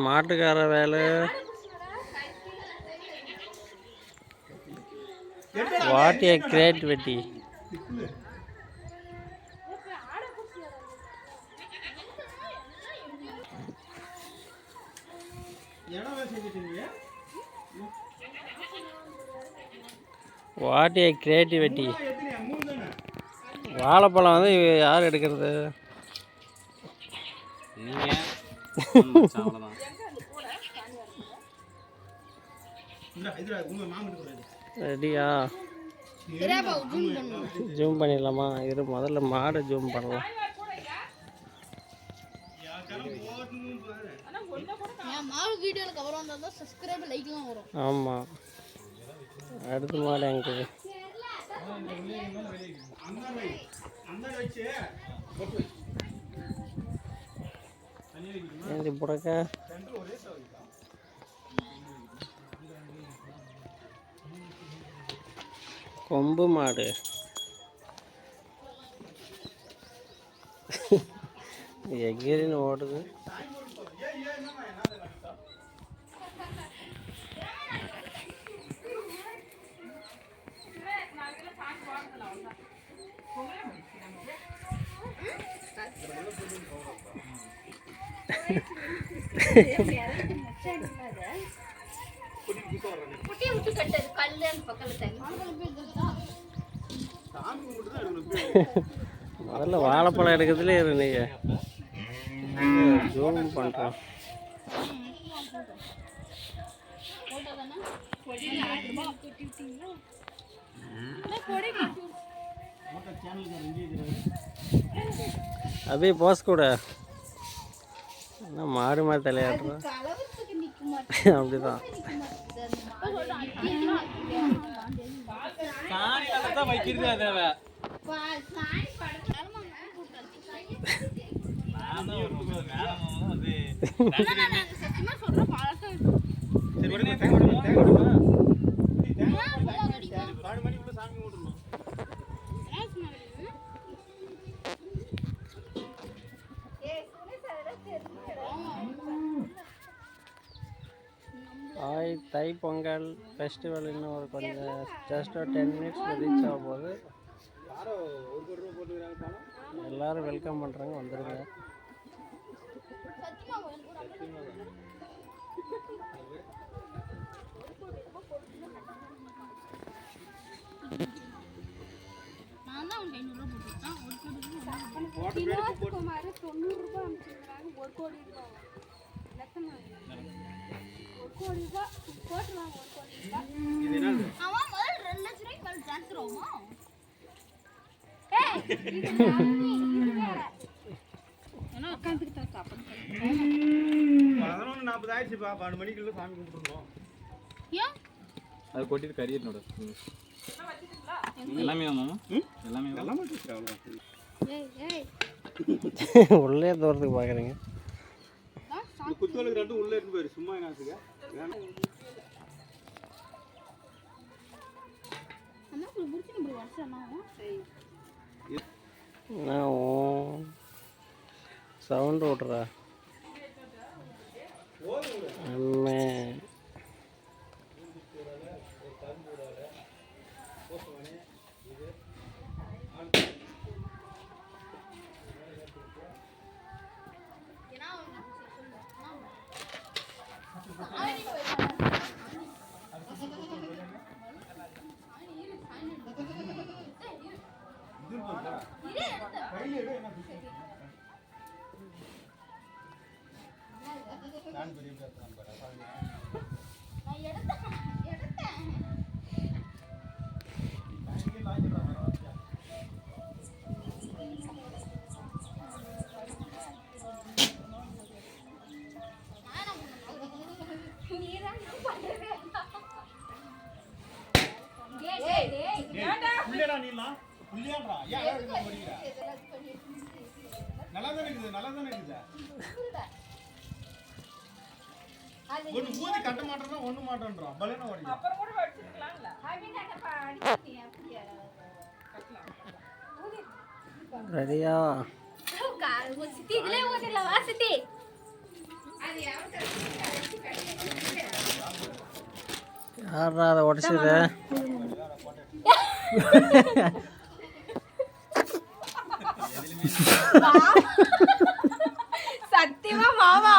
மாட்டுக்கார வேலை. What A creativity. What A creativity. வாழைப்பழம் வந்து யார் எடுக்கிறது? ரெடியா? ஜூம் பண்ணிடலாமா? இரு, முதல்ல மாடு ஜூம் பண்ணலாம். ஆமாம், அடுத்த மாடு எங்கே? ஏந்தி புடக்க கொம்பு மாடு. எகிரின்னு ஓடுது. முதல்ல வாழைப்பழம் எடுக்கிறதுல இருந்தீங்க. ஜூம் பண்ணுறோம். அபி போஸ் கூட என்ன மாறி மாறி தலையாடுறோம். அப்படிதான். தை பொங்கல் ஃபெஸ்டிவல் இன்னும் ஒரு கொஞ்சம் ஜஸ்ட் ஒரு 10 மினிட்ஸில் ரீச் ஆக போகுது. எல்லோரும் வெல்கம் பண்ணுறாங்க, வந்துடுங்க. அது கொட்டிட்டு கறியனோட எல்லாமே எல்லாமே உள்ளே தோறதுக்கு பார்க்குறீங்க. குத்துவலுக்கு ரெண்டும் உள்ளே இருந்து போயிரு. சும்மா என்னத்துக்கு சவுண்ட் ஓட்டுறா அம்மே. ரெடியா? யாரா அதை உடச்சது? சத்தியமா மாமா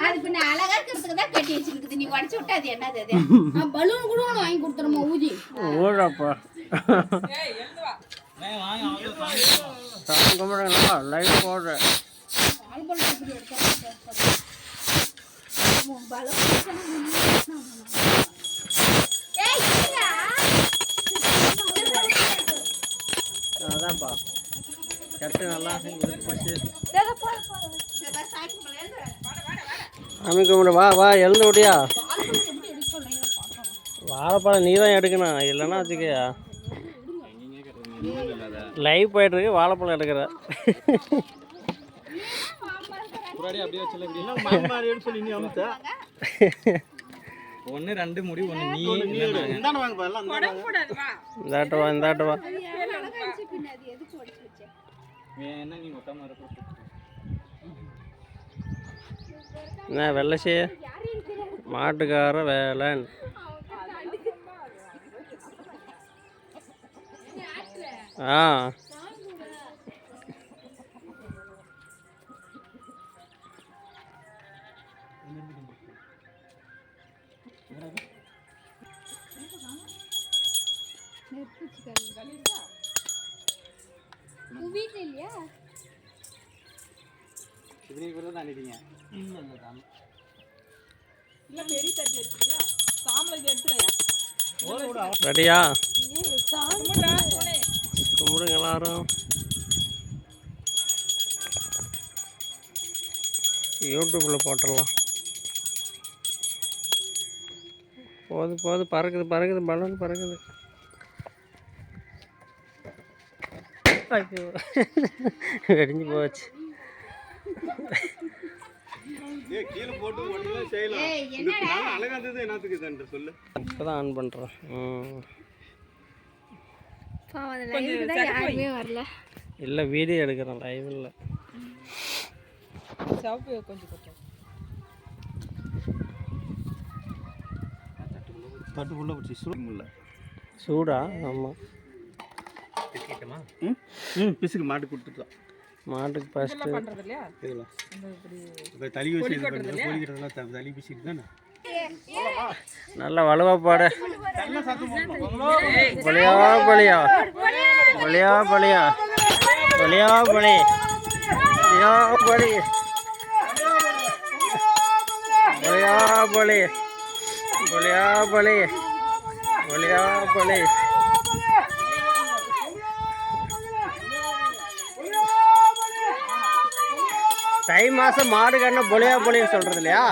அது பின்ன அழகா இருக்கிறதுக்கு தான் கட்டி வச்சிருக்குது. நீ உடச்சு விட்டு அது என்னது? அது பலூன் கூட ஒன்று வாங்கி கொடுத்துருமா ஊதி ஓடாப்பா. சாமி கும்பிடுங்களா? லைட் போடுறேன். அதான்ப்பா கட்டு நல்லா சாமி கும்பிடு. வா வா எழுந்து விட்டியா? வாழைப்பழம் நீ தான் எடுக்கணும், இல்லைன்னா வச்சுக்கையா. லைவ் போயிட்டு இருக்கு, வாழைப்பழம் எடுக்கிற. ஒன்று ரெண்டு முடி ஒன்று நீ இந்தாட்டு வா இந்தாட்டு வா. வேணா நீ மொத்தமாக இருக்க என்ன வெள்ளசி மாட்டுக்கார வேலன். ஆ ரெடியா? கும்பிடுங்க எல்லாரும். யூடியூப்பில் போட்டுடலாம். போது போது பறக்குது பறக்குது, பலூன் பறக்குது. ஐயோ வெடிஞ்சு போச்சு. இப்போதான் ஆன் பண்ணுறேன். இல்லை வீடியோ எடுக்கிறேன், லைவ் இல்லை. சூடா? ஆமாம். பிசுக்கு மாட்டு கொடுத்துட்டோம். மாட்டுக்கு ஃபஸ்ட்டு தலி வச்சு தலி பிசுக்கு தானே. நல்லா வலுவா பாடு. பலியா பலியா பலியா பலியா பலியா பலி பலியா பலி பலியா பலி பலியா பலி பலியா பலி. தை மாதம் மாடு கண்ண பொலியா பொலின்னு சொல்கிறது இல்லையா?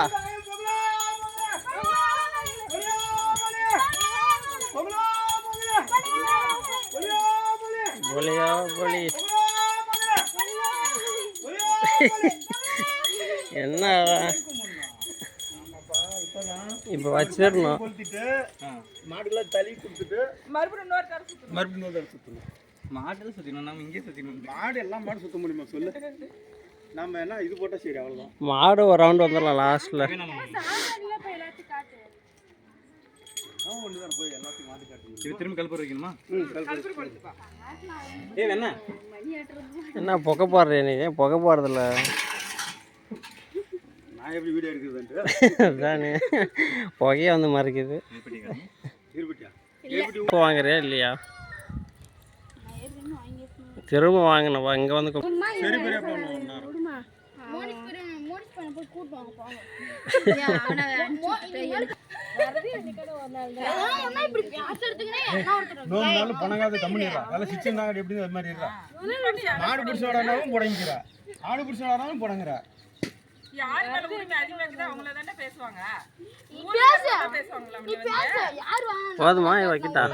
பொலியா பொலி. என்ன இப்போ வச்சிடணும். மாடுலாம் தலி கொடுத்துட்டு மறுபடியும் சுற்றணும். மாட்டில் சுற்றணும், நம்ம இங்கே சுற்றணும். மாடு எல்லாம் மாடு சுற்ற முடியுமா சொல்லு? நம்ம என்ன இது போட்டால் சரி, அவ்வளோதான். மாடு ஒரு ரவுண்டு வந்துடலாம் லாஸ்ட்டில். இது திரும்பி கல்பூர் வைக்கணுமா? ஏ என்ன என்ன புகை போடுறேன் நீ? புகை போடுறதில்ல. நான் எப்படி வீடியோ எடுக்குதுன்ட்டு அதானே புகையே வந்து மறைக்குது. இப்போ வாங்குறியா இல்லையா? திரும்ப வாங்கினவா இங்கே வந்து சரி பெரிய பணங்காத கம்மிடுறா. அதெல்லாம் சிச்சன் தான் எப்படி அது மாதிரி இருக்கா. மாடு பிடிச்ச விடானாலும் புடங்கிறா, ஆடு பிடிச்ச விடானாலும் புடங்குறா. யார் மேல உரிமை அதிகமா இருக்குதோ அவங்கள தானே பேசுவாங்க. போதுமா வைக்கிட்டா?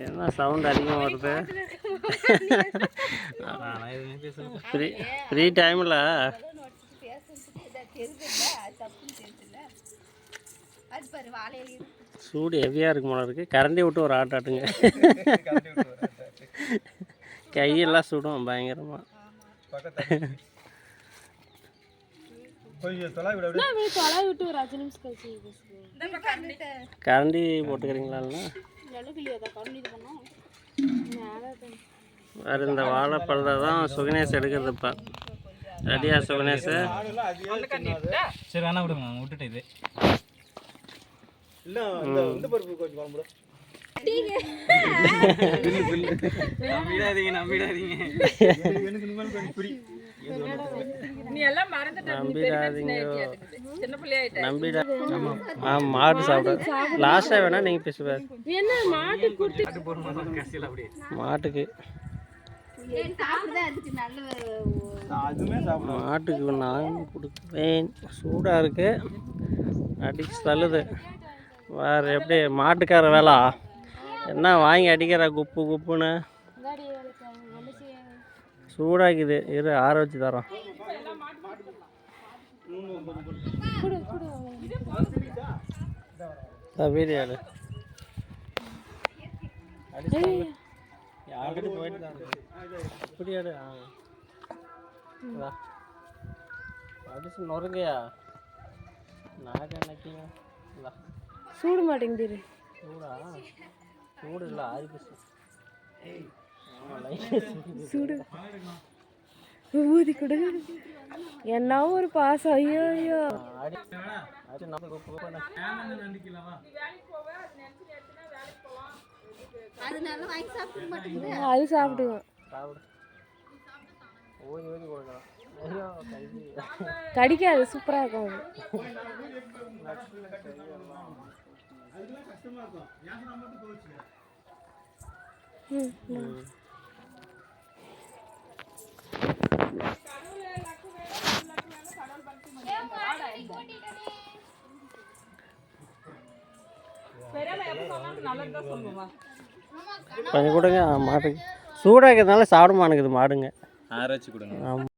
என்ன சவுண்ட் அதிகமாக வருது? ஃப்ரீ டைமில் சூடு ஹெவியாக இருக்கு போல இருக்குது. கரண்டி விட்டு ஒரு ஆட்டாட்டுங்க. கையெல்லாம் சுடும் பயங்கரமாக. கரண்டி போட்டுக்கிறீங்களா? வேறு இந்த வாழைப்பழத்தை தான் சுகனேஷ் எடுக்கிறதுப்பா. ரெடியா சுகனேஷ்? சரி வேணா விடுங்க, விட்டுட்டு இது இல்லை இந்த பருப்பு கொஞ்சம் குழம்பு நம்பிடாதீங்க நம்பிடாதீங்க. எனக்கு இனிமேல் கொஞ்சம் புரி. நீ எல்லாம் மறந்துட்ட. நம்பிடாதீங்க சின்ன பிள்ளையாயிட்ட. நம்பிடா. மாடு சாப்பிட லாஸ்ட்டாக வேணா நீங்கள் பேசுவார். என்ன மாட்டுக்கு மாட்டுக்கு மாட்டுக்கு நான் கொடுக்குவேன். சூடாக இருக்கு, அடிச்சு தள்ளுது. வேறு எப்படி மாட்டுக்கார வேலை என்ன வாங்கி அடிக்கிற குப்பு குப்புன்னு சூடாக்குது. இரு ஆற வச்சு தரோம். வீடியோ யார்கிட்ட போயிட்டு தான் அப்படியாடு அடிச்சு நொறுங்கயா நாக்கு என்னக்கிங்க சூடு மாட்டேங்குது. சூடா? சூடு இல்லை, ஆறி போச்சு. சூடு ஊதி கொடு. என்ன ஒரு பாசம். ஐயோ ஐயோ அது சாப்பிடுவோம். கடிக்காது, சூப்பராக இருக்கும். கொஞ்சம் கொடுங்க மாட்டுக்கு. சூடாக்கிறதுனால சாப்பிட மாட்டேங்குது மாடுங்க. ஆற வச்சு கொடுங்க. ஆமாம்.